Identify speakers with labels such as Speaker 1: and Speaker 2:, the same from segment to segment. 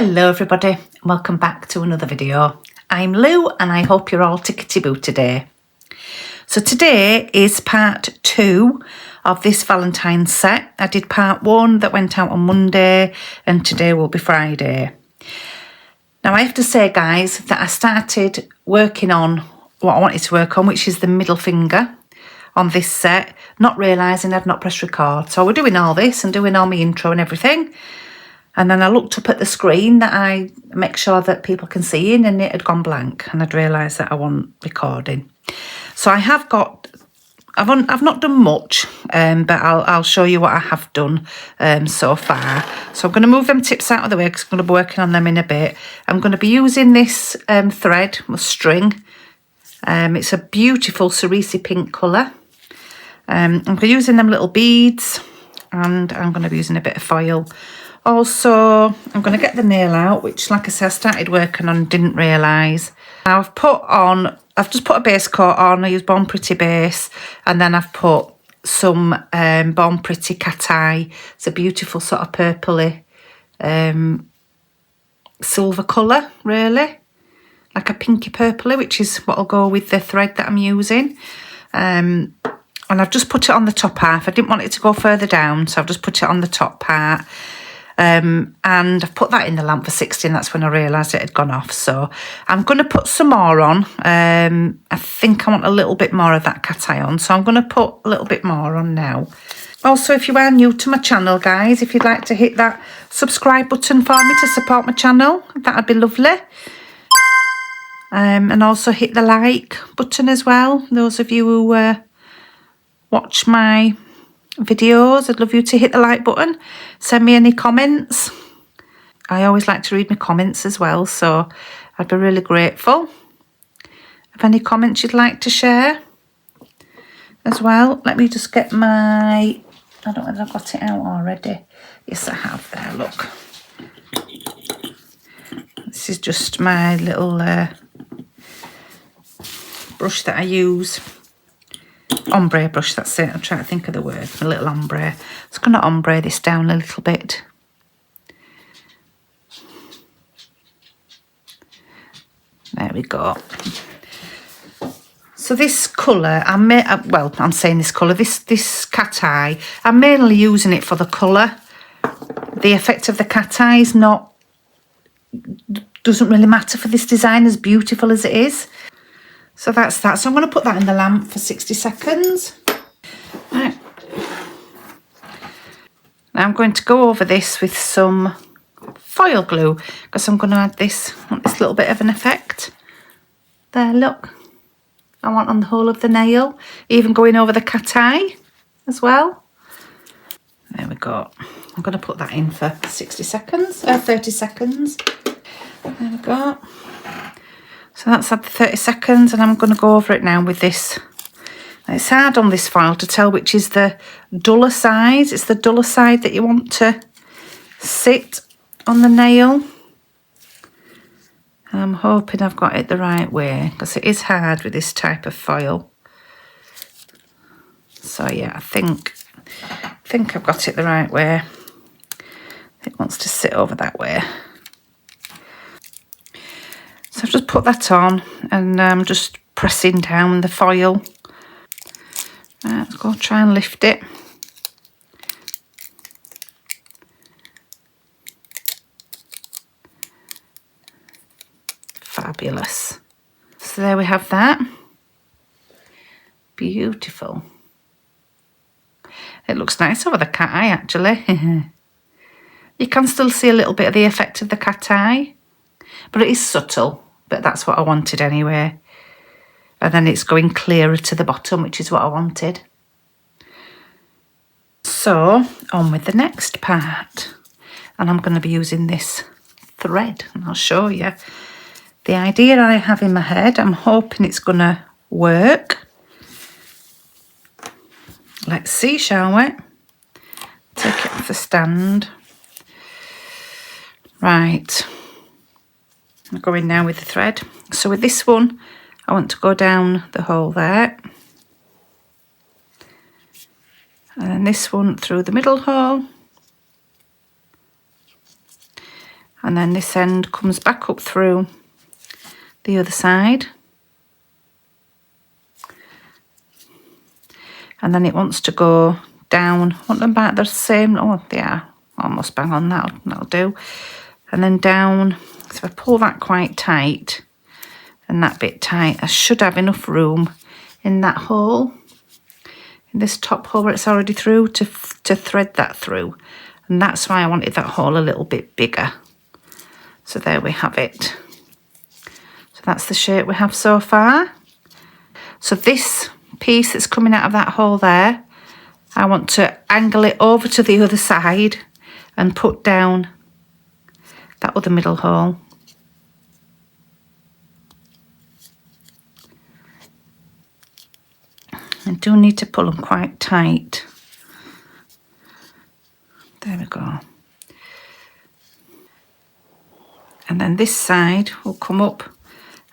Speaker 1: Hello everybody, welcome back to another video. I'm Lou and I hope you're all tickety-boo today. So today is part 2 of this Valentine's set. I did part 1 that went out on Monday and today will be Friday. Now I have to say guys that I started working on what I wanted to work on, which is the middle finger on this set, not realising I'd not pressed record. So we're doing all this and doing all my intro and everything. And then I looked up at the screen that I make sure that people can see in, and it had gone blank, and I'd realised that I wasn't recording. So I have got, I've not done much, but I'll show you what I have done so far. So I'm going to move them tips out of the way because I'm going to be working on them in a bit. I'm going to be using this thread, string. It's a beautiful cerise pink colour. I'm going to be using them little beads, and I'm going to be using a bit of foil. Also, I'm going to get the nail out, which, like I said, I started working on and didn't realise. Now I've just put a base coat on. I used Born Pretty base, and then I've put some Born Pretty Cat Eye. It's a beautiful sort of purpley silver colour, really. Like a pinky purpley, which is what will go with the thread that I'm using. And I've just put it on the top half. I didn't want it to go further down, so I've just put it on the top part. And I've put that in the lamp for 60, and that's when I realised it had gone off. So I'm going to put some more on. I think I want a little bit more of that cat eye on, so I'm going to put a little bit more on now. Also, if you are new to my channel, guys, if you'd like to hit that subscribe button for me to support my channel, that'd be lovely. And also hit the like button as well. Those of you who watch my videos, I'd love you to hit the like button. Send me any comments. I always like to read my comments as well, so I'd be really grateful. Have any comments you'd like to share as well? Let me just get my, I don't know whether I've got it out already. Yes, I have there, look. This is just my little brush that I use. Ombre brush, that's it. I'm trying to think of the word. A little ombre. It's going to ombre this down a little bit. There we go. So this colour, I'm saying this colour, this cat eye, I'm mainly using it for the colour. The effect of the cat eye is doesn't really matter for this design, as beautiful as it is. So that's that. So I'm going to put that in the lamp for 60 seconds. Right. Now I'm going to go over this with some foil glue because I'm going to add this, I want this little bit of an effect. There, look. I want on the whole of the nail, even going over the cat eye as well. There we go. I'm going to put that in for 30 seconds. There we go. So that's at 30 seconds, and I'm going to go over it now with this. It's hard on this file to tell which is the duller side. It's the duller side that you want to sit on the nail. And I'm hoping I've got it the right way, because it is hard with this type of foil. So yeah, I think I've got it the right way. It wants to sit over that way. So I've just put that on, and I'm just pressing down the foil. Let's go try and lift it. Fabulous. So there we have that. Beautiful. It looks nice over the cat eye, actually. You can still see a little bit of the effect of the cat eye, but it is subtle. But that's what I wanted anyway. And then it's going clearer to the bottom, which is what I wanted. So, on with the next part. And I'm going to be using this thread, and I'll show you. The idea I have in my head, I'm hoping it's going to work. Let's see, shall we? Take it off the stand. Right. I'm going now with the thread. So with this one, I want to go down the hole there. And this one through the middle hole. And then this end comes back up through the other side. And then it wants to go down. Want them back the same? Oh, they are almost bang on. That'll do. And then down. So if I pull that quite tight and that bit tight, I should have enough room in that hole, in this top hole where it's already through, to thread that through. And that's why I wanted that hole a little bit bigger. So there we have it. So that's the shape we have so far. So this piece that's coming out of that hole there, I want to angle it over to the other side and put down that other middle hole. I do need to pull them quite tight. There we go. And then this side will come up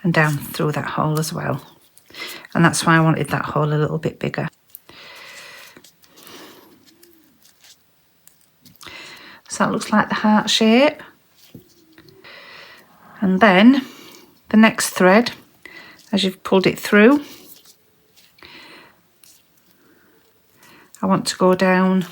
Speaker 1: and down through that hole as well. And that's why I wanted that hole a little bit bigger. So that looks like the heart shape. And then the next thread, as you've pulled it through, I want to go down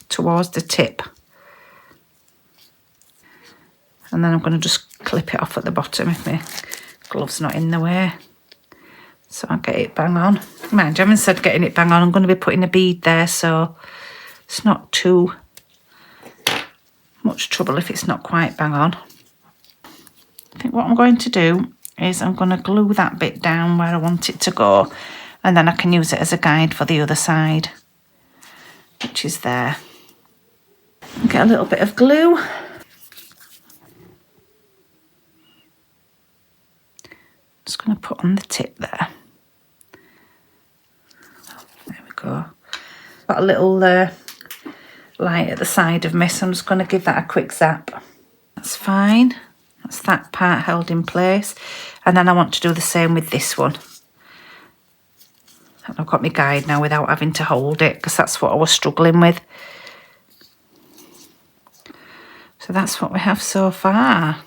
Speaker 1: towards the tip. And then I'm going to just clip it off at the bottom if my glove's not in the way. So I'll get it bang on. Mind you, I haven't said getting it bang on. I'm going to be putting a bead there, so it's not too much trouble if it's not quite bang on. I think what I'm going to do is I'm going to glue that bit down where I want it to go, and then I can use it as a guide for the other side, which is there. Get a little bit of glue. Just going to put on the tip there. There we go. Got a little light at the side of me, so I'm just going to give that a quick zap. That's fine. That's that part held in place. And then I want to do the same with this one. And I've got my guide now without having to hold it, because that's what I was struggling with. So that's what we have so far.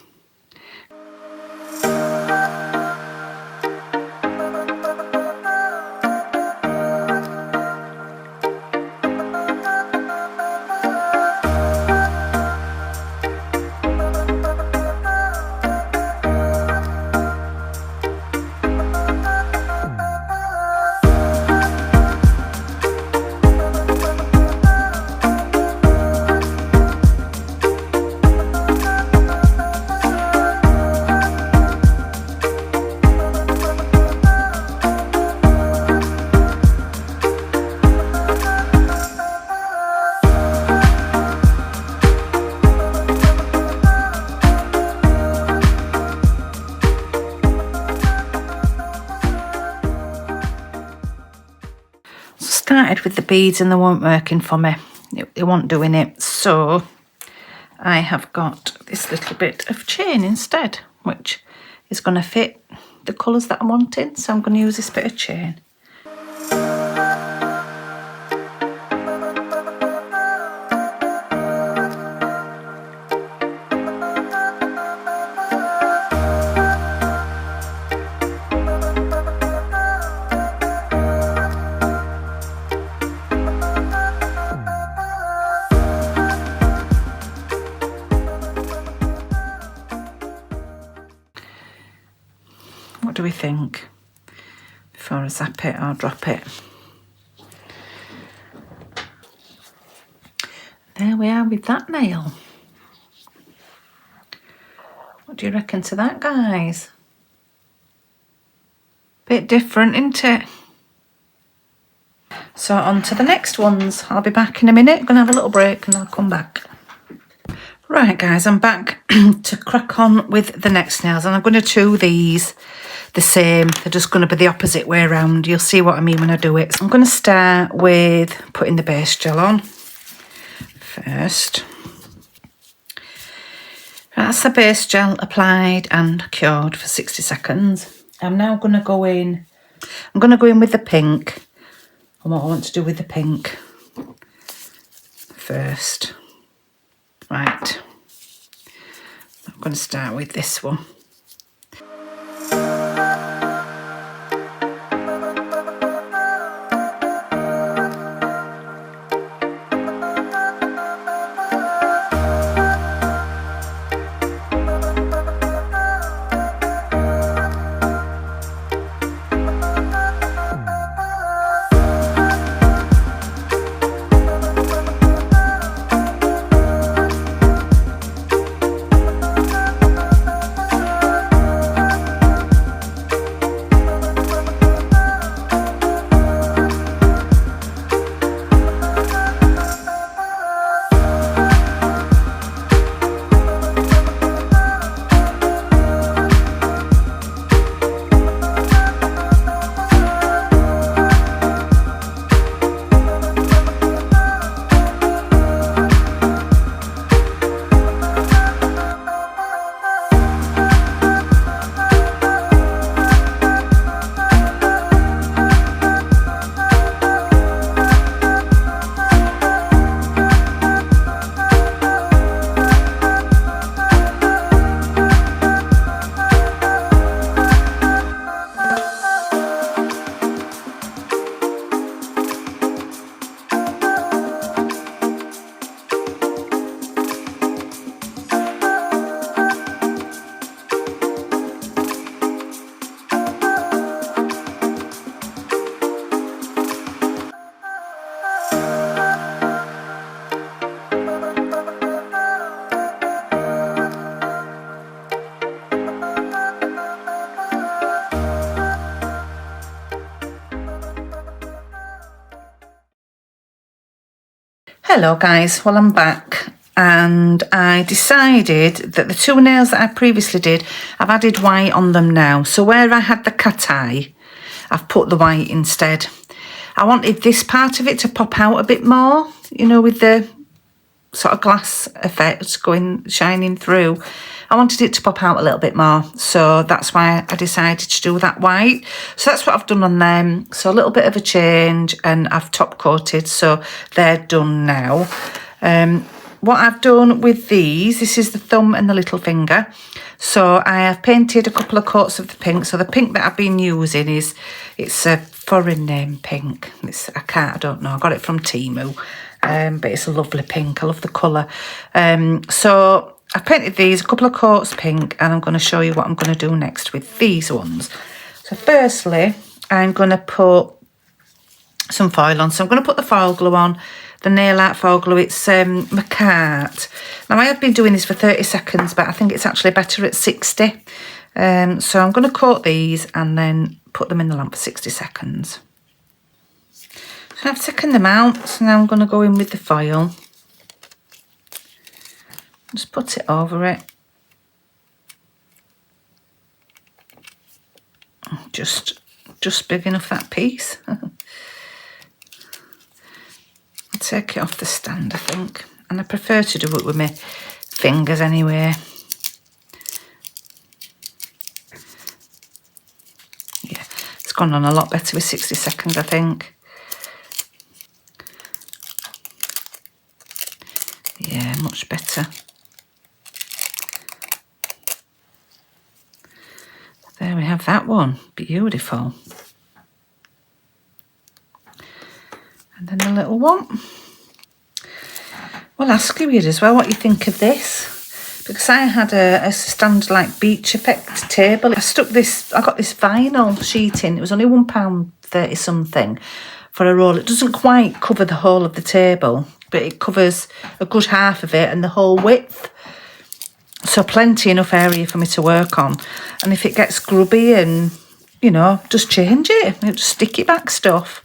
Speaker 1: Started with the beads and they weren't working for me. They weren't doing it, so I have got this little bit of chain instead, which is going to fit the colours that I'm wanting, so I'm going to use this bit of chain. What do we think before I zap it or drop it? There we are with that nail. What do you reckon to that, guys? Bit different, isn't it? So on to the next ones. I'll be back in a minute. I'm going to have a little break and I'll come back. Right, guys, I'm back to crack on with the next nails, and I'm going to do these the same. They're just going to be the opposite way around. You'll see what I mean when I do it. So I'm going to start with putting the base gel on first. That's the base gel applied and cured for 60 seconds. I'm now going to go in. I'm going to go in with the pink, and what I want to do with the pink first. Right, I'm going to start with this one. Hello guys, well I'm back and I decided that the two nails that I previously did, I've added white on them now. So where I had the cat eye, I've put the white instead. I wanted this part of it to pop out a bit more, you know, with the sort of glass effect shining through. I wanted it to pop out a little bit more, so that's why I decided to do that white. So that's what I've done on them. So a little bit of a change, and I've top coated, so they're done now. What I've done with these, this is the thumb and the little finger. So I have painted a couple of coats of the pink. So the pink that I've been using it's a foreign name pink. I don't know, I got it from Temu. But it's a lovely pink. I love the colour. So I've painted these, a couple of coats pink, and I'm going to show you what I'm going to do next with these ones. So firstly, I'm going to put some foil on. So I'm going to put the foil glue on, the nail art foil glue. It's Macart. Now I have been doing this for 30 seconds, but I think it's actually better at 60. So I'm going to coat these and then put them in the lamp for 60 seconds. So I've taken them out, so now I'm going to go in with the foil. Just put it over it. Just big enough, that piece. I'll take it off the stand, I think. And I prefer to do it with my fingers anyway. Yeah, it's gone on a lot better with 60 seconds, I think. Yeah, much better. There we have that one. Beautiful. And then the little one. Well, ask you as well what you think of this. Because I had a standard like beach effect table. I got this vinyl sheeting. It was only £1.30 something for a roll. It doesn't quite cover the whole of the table, but it covers a good half of it and the whole width. So plenty enough area for me to work on. And if it gets grubby and, you know, just change it. Just stick it back stuff.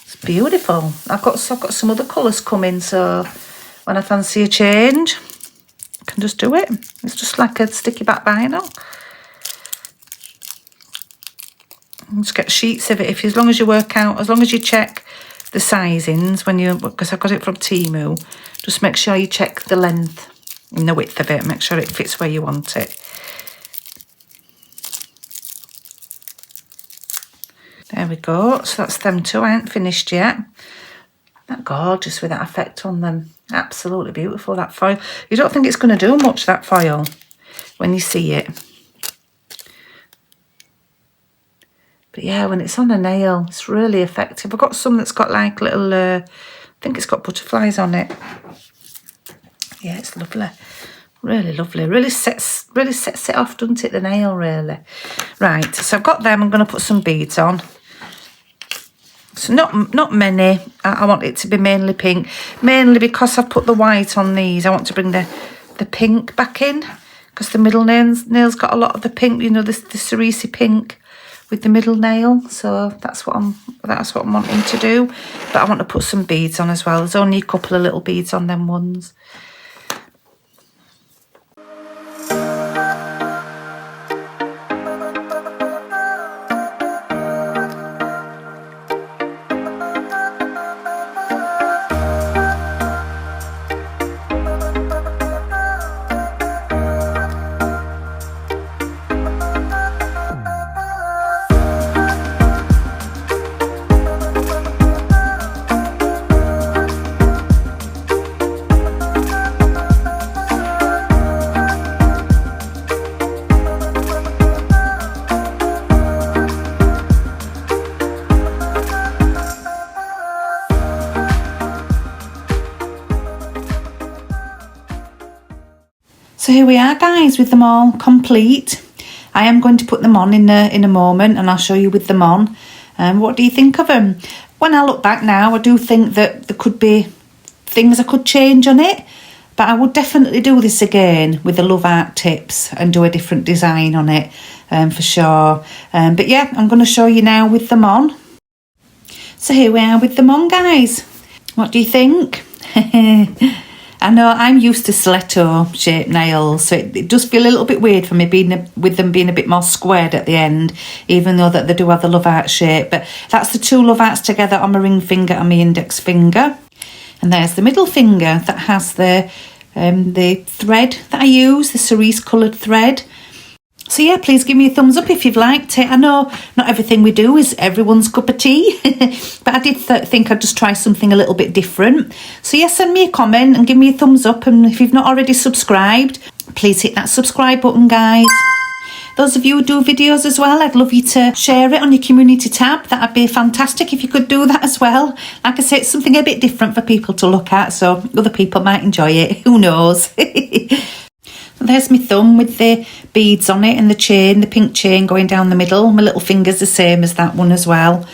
Speaker 1: It's beautiful. I've got some other colours coming, so when I fancy a change, I can just do it. It's just like a sticky back vinyl. Just get sheets of it. As long as you work out, as long as you check the sizings because I got it from Temu, just make sure you check the length and the width of it, make sure it fits where you want it. There we go. So that's them two. I ain't finished yet. That gorgeous with that effect on them. Absolutely beautiful, that foil. You don't think it's going to do much, that foil. when you see it. But yeah, when it's on a nail, it's really effective. I've got some that's got like little, I think it's got butterflies on it. Yeah, it's lovely. Really lovely. Really sets it off, doesn't it, the nail, really? Right, so I've got them. I'm going to put some beads on. So not many. I want it to be mainly pink. Mainly because I've put the white on these. I want to bring the pink back in. Because the middle nail's got a lot of the pink, you know, the cerise pink with the middle nail. So that's what I'm wanting to do. But I want to put some beads on as well. There's only a couple of little beads on them ones. So here we are, guys, with them all complete. I am going to put them on in a moment, and I'll show you with them on. What do you think of them? When I look back now, I do think that there could be things I could change on it, but I would definitely do this again with the Love Art tips and do a different design on it, for sure. But yeah, I'm going to show you now with them on. So here we are with them on, guys. What do you think? I know I'm used to stiletto shaped nails, so it does feel a little bit weird for me with them being a bit more squared at the end, even though that they do have the Love Art shape. But that's the two Love Arts together on my ring finger and my index finger. And there's the middle finger that has the thread that I use, the cerise coloured thread. So yeah, please give me a thumbs up if you've liked it. I know not everything we do is everyone's cup of tea, but I did think I'd just try something a little bit different. So yeah, send me a comment and give me a thumbs up. And if you've not already subscribed, please hit that subscribe button, guys. Those of you who do videos as well, I'd love you to share it on your community tab. That'd be fantastic if you could do that as well. Like I say, it's something a bit different for people to look at, so other people might enjoy it. Who knows? There's my thumb with the beads on it and the chain, the pink chain going down the middle. My little finger's the same as that one as well.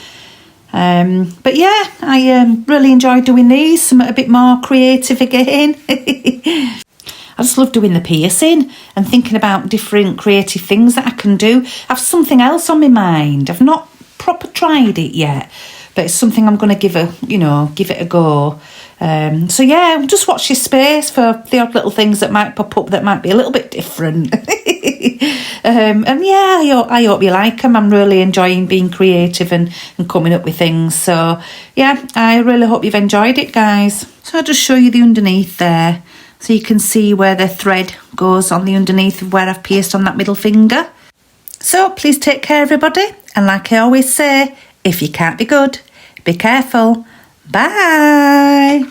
Speaker 1: But yeah, I really enjoy doing these. Something a bit more creative again. I just love doing the piercing and thinking about different creative things that I can do. I have something else on my mind. I've not proper tried it yet, but it's something I'm going to give it a go. So yeah, just watch your space for the odd little things that might pop up that might be a little bit different. And yeah, I hope you like them. I'm really enjoying being creative and coming up with things. So yeah, I really hope you've enjoyed it, guys. So I'll just show you the underneath there, so you can see where the thread goes on the underneath of where I've pierced on that middle finger. So please take care, everybody. And like I always say, if you can't be good, be careful. Bye.